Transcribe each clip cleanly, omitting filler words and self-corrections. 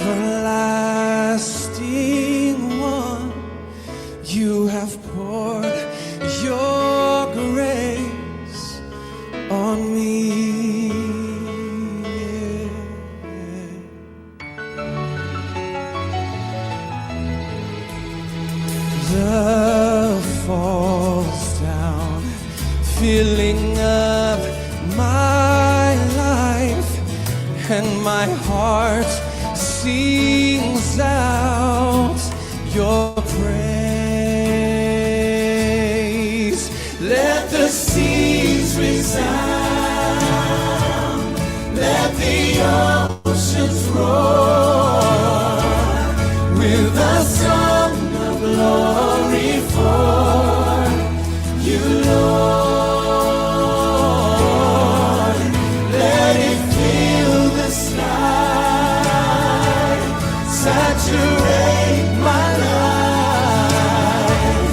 everlasting one, you have poured your grace on me. Love falls down, filling up my life, and my heart sings out your praise. Let the seas resound, let the oceans roar, with a song of glory for you, Lord. Let it fill the sky, saturate my life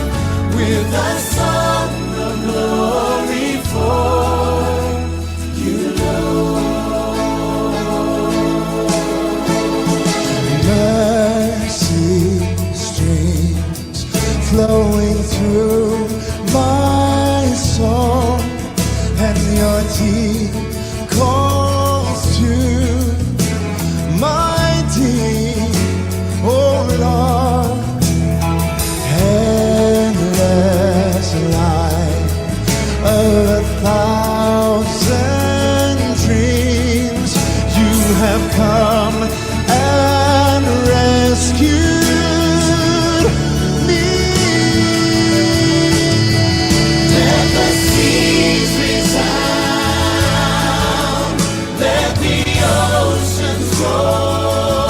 with a song of glory for you, Lord. Mercy streams flowing through my soul, and your deep calls to my deep, oh Lord. Endless life of 1,000 dreams, you have come and rescued me. Let the seas resound, let the oceans roar,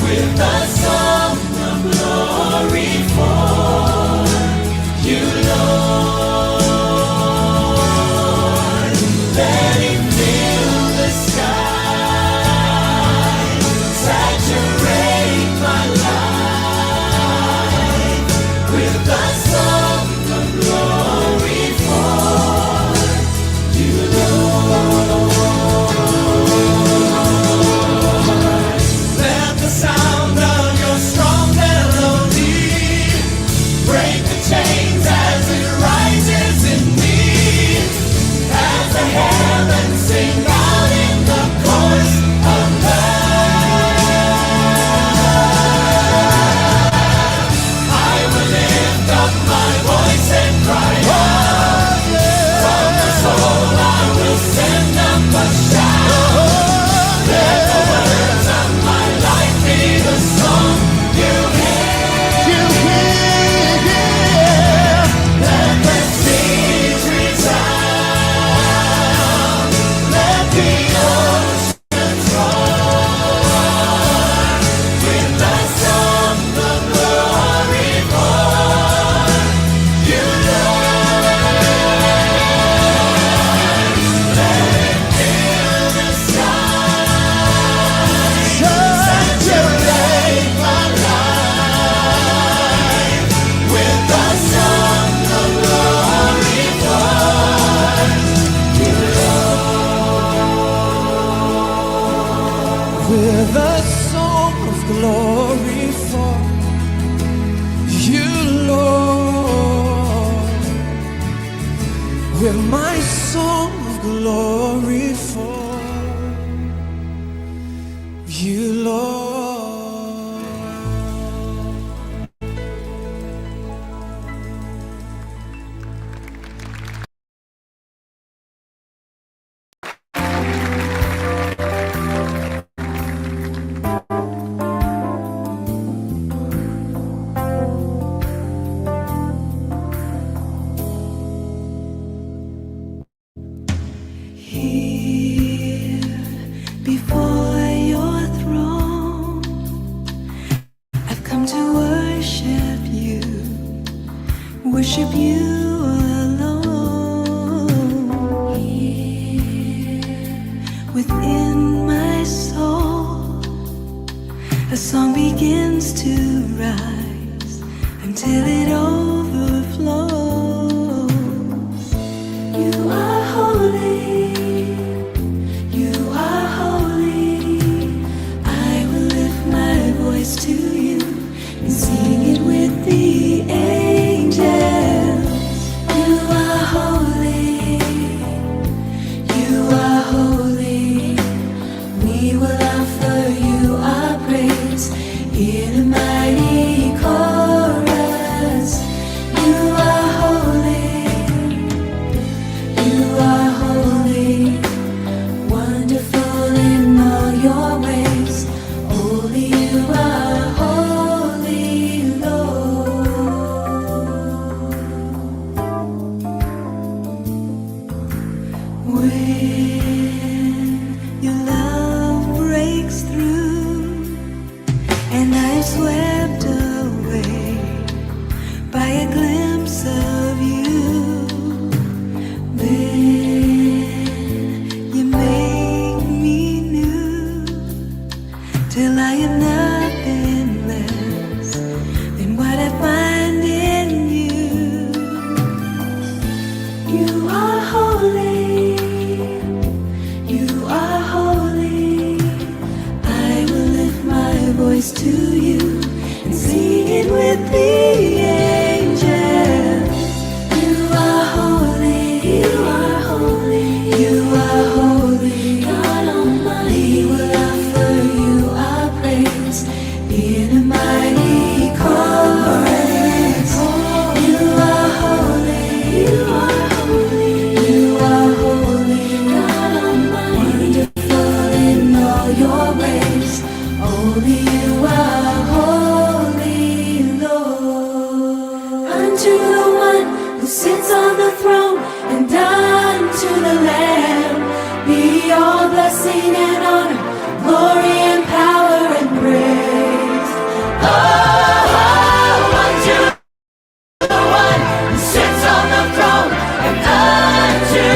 with a song of glory for you, Lord. Let it fill the sky, saturate my life with a song of glory for you, Lord. Let the sound of your strong melody break the chains as it rises in me, as the heavens sing out in the chorus of love. I will lift up my voice and cry out. From the soul I will send up a shout. Let the words of my life be the song you hear. Let the seas resound, let the oceans roar, with the song of glory for you, Lord. Let it fill the sky, saturate my life with the song of glory for you, Lord. With a song of glory for you, Lord. With my song of glory for you, Lord. Here before your throne, I've come to worship you alone. Here within my soul, a song begins to rise until it overflows. You are holy, you are holy. I voice to you and sing it with the angels. You are holy, you are holy, you are holy. God Almighty, we will offer you our praise in a mighty chorus. You are holy, you are holy, you are holy. God Almighty, wonderful in all your ways. Only you are holy, Lord. Unto the one who sits on the throne and unto the Lamb be all blessing and honor, glory and power and praise. Oh, unto the one who sits on the throne and unto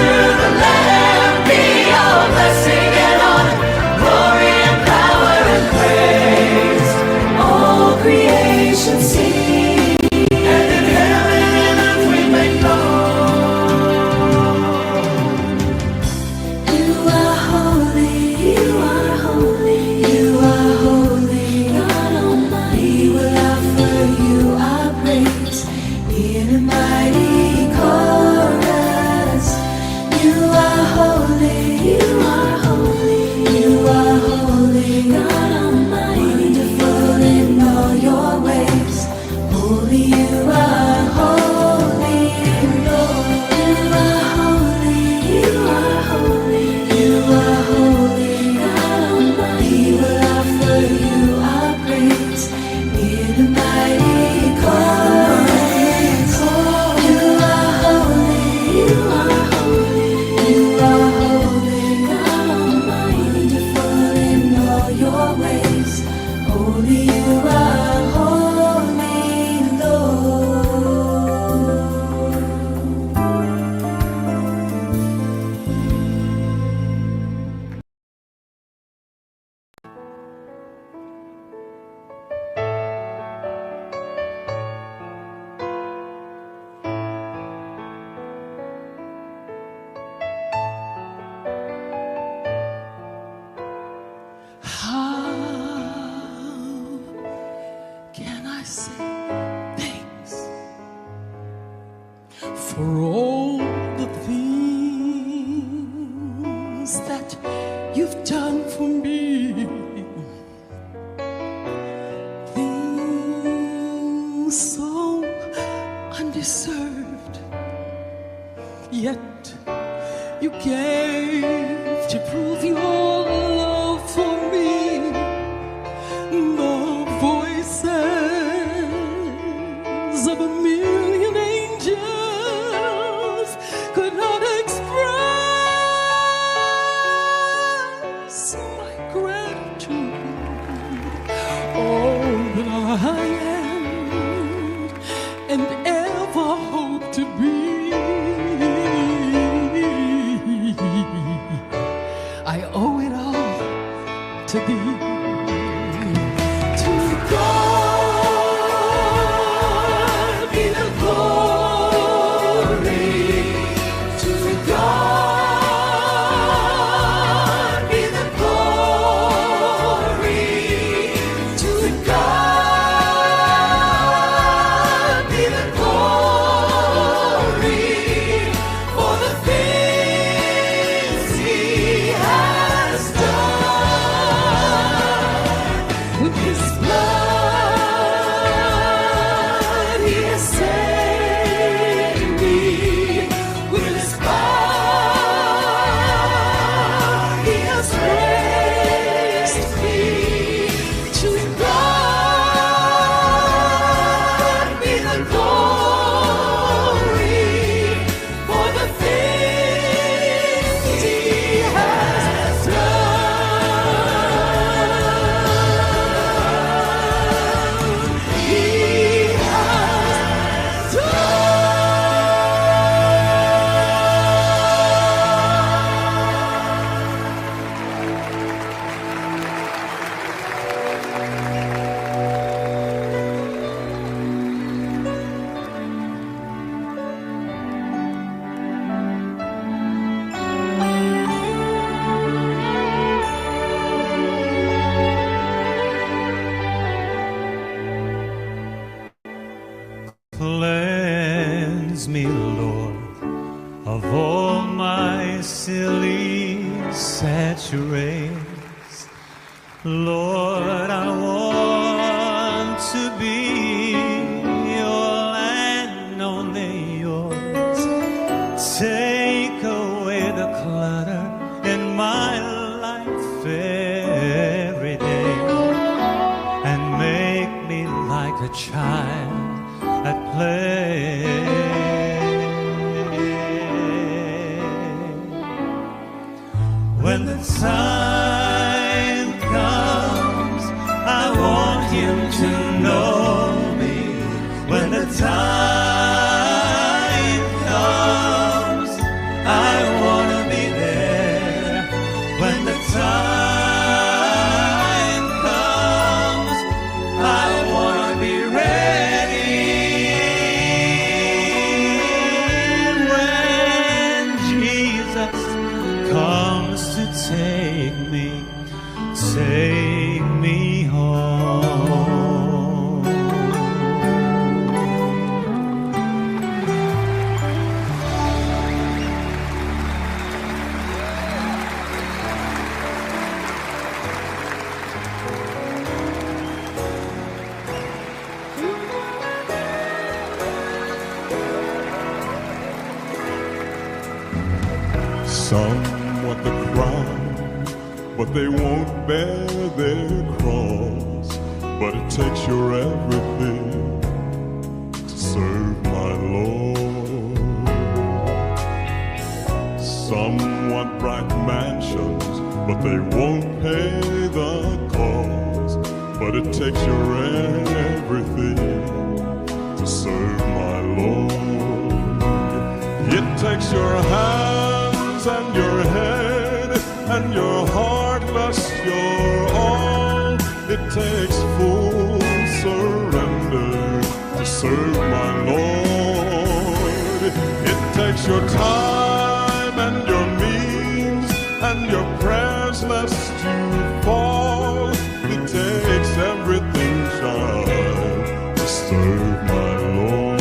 the Lamb be all blessing and honor, glory and power and praise. All creation sing, and in heaven and earth we make known. You are holy, you are holy, you are holy. God Almighty, will offer you our praise in a mighty chorus. You are holy, you are holy, you are holy. God Almighty, wonderful in all your ways. Holy, you are holy, Lord. You are holy, you are holy, you are holy. God Almighty, will offer you our praise in a mighty chorus. You are holy, you are holy, you are holy. God Almighty, wonderful in all your ways. Holy, you are holy, Lord. How can I say thanks for all the things that you've done for me? Things so undeserved, yet you gave to prove your love for me. The voices of a million angels could not express my gratitude. All that I am and ever hope to be, I owe it all to thee. To God be the glory. To God be the glory. To God be the glory for the things He has done. Lord, I want to be all and only yours. Take away the clutter in my life every day and make me like a child at play. When the time comes, I want him to know me. When the time comes, I want to be there. When the time comes, I want to be ready. When Jesus comes to take me home. Some want the crown, but they won't bear their cross. But it takes your everything to serve my Lord. Some want bright mansions, but they won't pay the cost. But it takes your everything to serve my Lord. It takes your hands and your head and your heart, bless your all. It takes full surrender to serve my Lord. It takes your time and your means and your prayers lest you fall. It takes everything, child, to serve my Lord.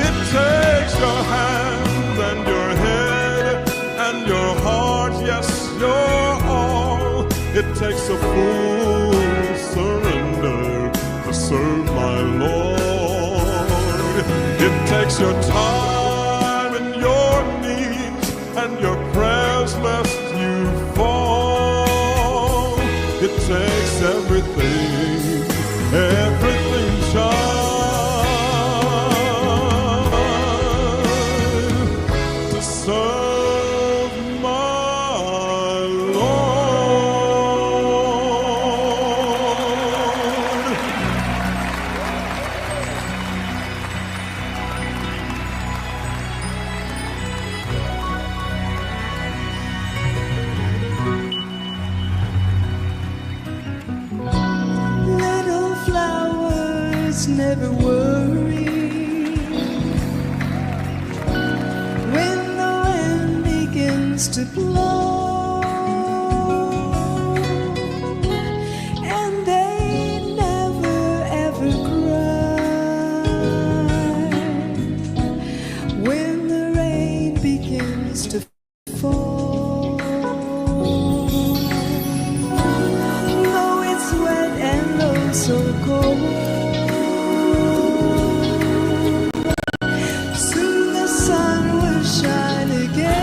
It takes your hands and your head and your heart, yes, your all. It takes a full surrender to serve my Lord. It takes your time and your needs and your prayers lest you fall. It takes everything, everything, child, to serve my Lord. Little flowers never worry when the wind begins to blow, and they never ever cry when the rain begins to fall. Though it's wet and oh so cold, soon the sun will shine again.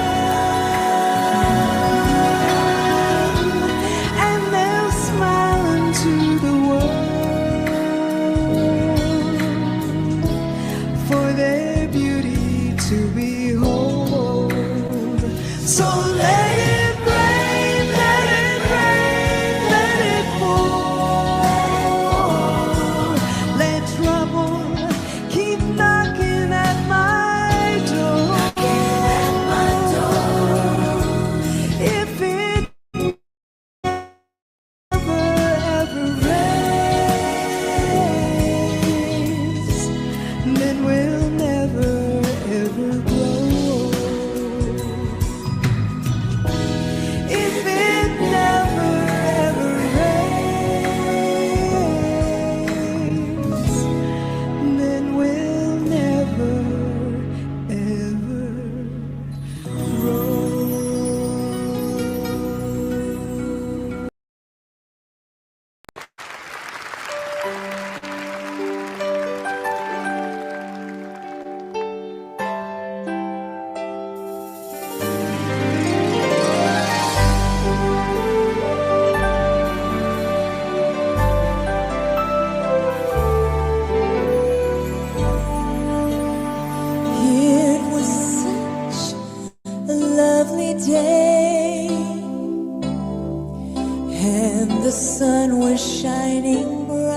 and the sun was shining bright.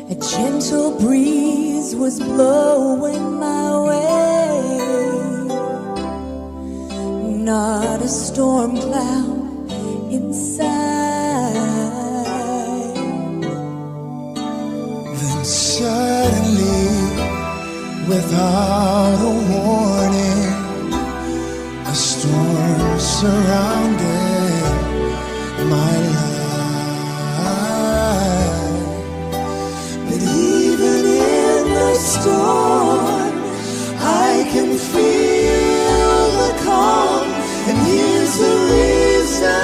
A gentle breeze was blowing my way, not a storm cloud in sight. Then suddenly, without a warning, a storm surrounded my life. But even in the storm, I can feel the calm, and here's the reason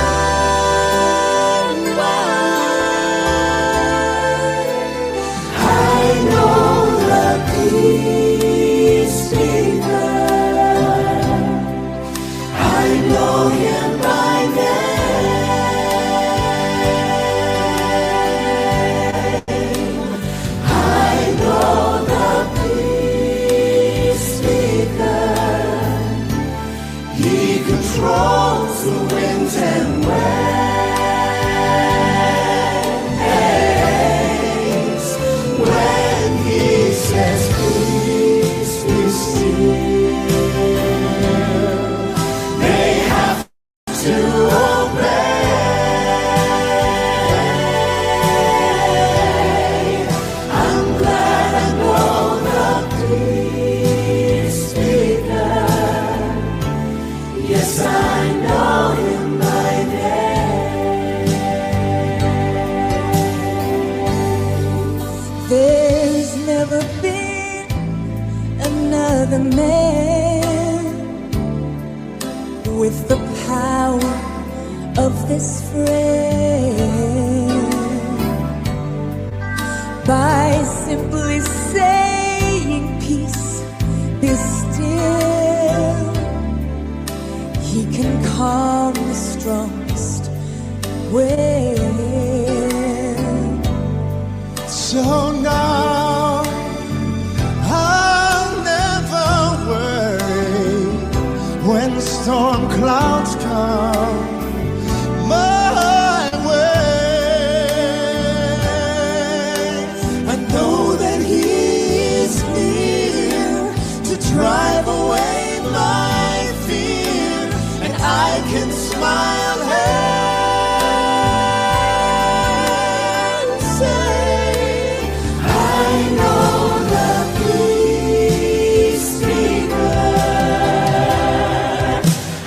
why. I know the peace speaker. I know him by name. I know the peace speaker. He controls the winds and waves. When he says, peace be still, they have to obey. I'm glad I know the peace speaker. Yes, I know him by name. There's never been another man with the power of this friend. By simply saying peace, be still, he can calm the strongest wind. So now I'll never worry when storm clouds come my way. I know that he's near to drive away my fear, and I can smile and say, I know the peace speaker.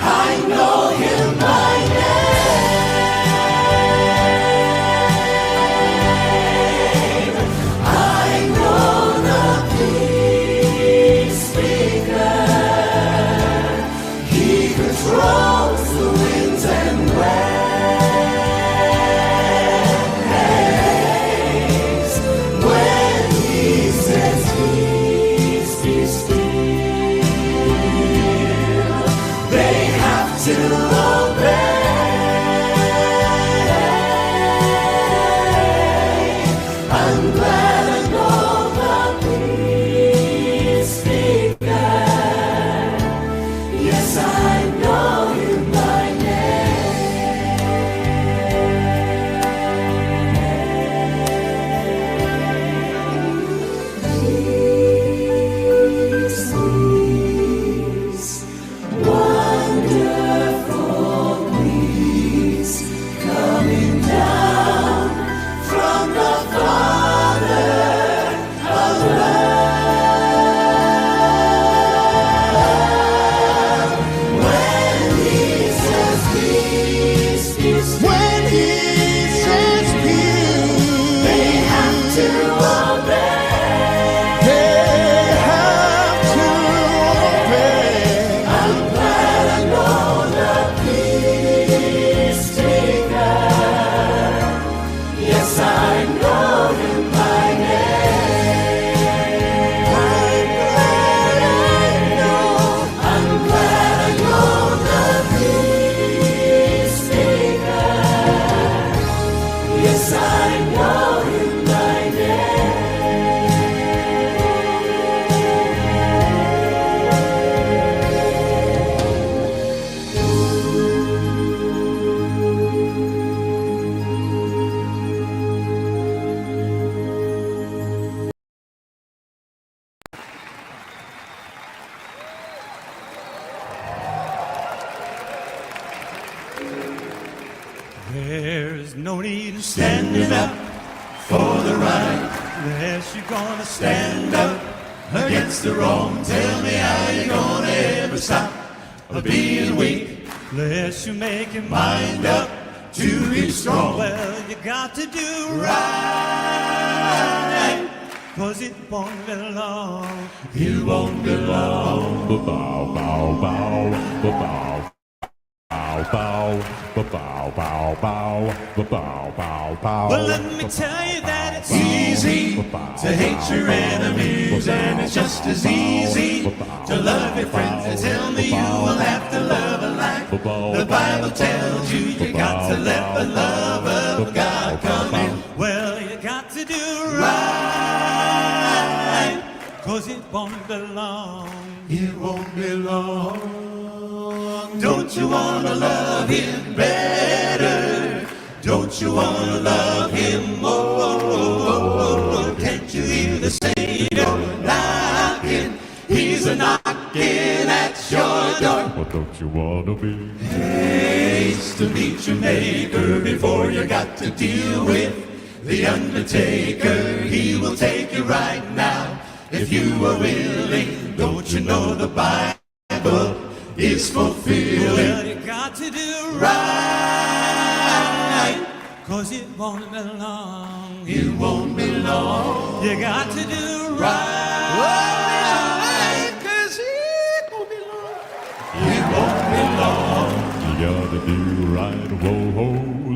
I know him by name. I know the peace speaker. He controls the winds and waves. When he says, peace be still, they have to obey. I'm glad I know the peace speaker. Yes, I know him by name. Peace, wonderful There's no need in standing up for the right unless you're gonna stand up against the wrong. Tell me how you're gonna ever stop being weak unless you make your mind up to be strong. Well, you got to do right, 'cause it won't be long. It won't be long. Bow, bow, bow, bow, bow, bow, bow, bow, bow, bow, bow, bow. Well, let me tell you that it's easy to hate your enemies, and it's just as easy to love your friends. And tell me you will have to love alike. The Bible tells you you got to let the love of God come in. Well, you got to do right, 'cause it won't be long. It won't be long. Don't you wanna love him better? Don't you wanna love him more? Can't you hear the Savior knocking? He's a knocking at your door. What don't you wanna be? Haste to meet your maker before you got to deal with the undertaker. He will take you right now if you are willing. Don't you know the Bible is fulfilling? Well, you got to do right, 'cause it won't be long. It won't be long. You got to do right, 'cause it won't be long. It won't be long. You gotta do right, whoa, ho,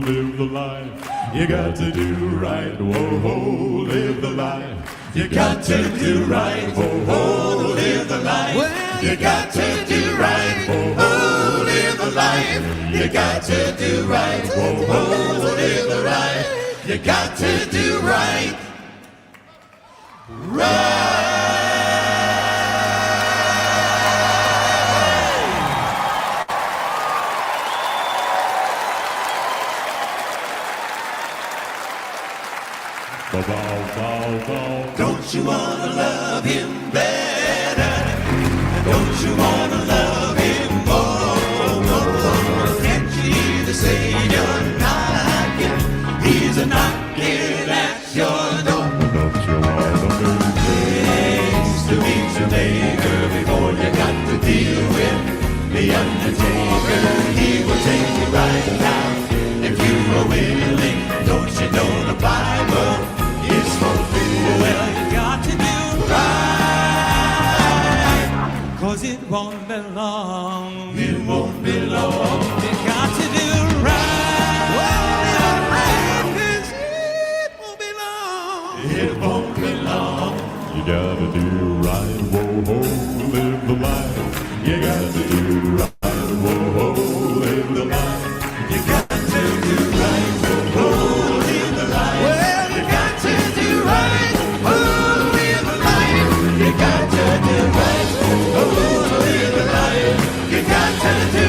live the life. You got to do right, whoa, ho, live the life. You got to do right, oh, oh, live the life. You got to do right, oh, oh, live the life. You got to do right, oh, oh, live the life. You got to do right, Bow, bow, bow, bow. Don't you wanna love him better? Don't you wanna love him more? Can't you hear the Savior knocking? He's a knocking at your door. Don't you wanna be? Things to meet your maker before you got to deal with the undertaker. He will take you right now if you are willing. Don't you know the Bible is fulfilled? Well, you got to do right, 'cause it won't be long. It won't be long. You got to do right, 'cause it won't be long. It won't be long. You gotta do right, whoa, ho, live the life. You gotta do right, whoa, ho, live the life. You got to do right, oh, live the life. Well, you got to do right, oh, live the life. You got to do right, oh, live the life. You got to do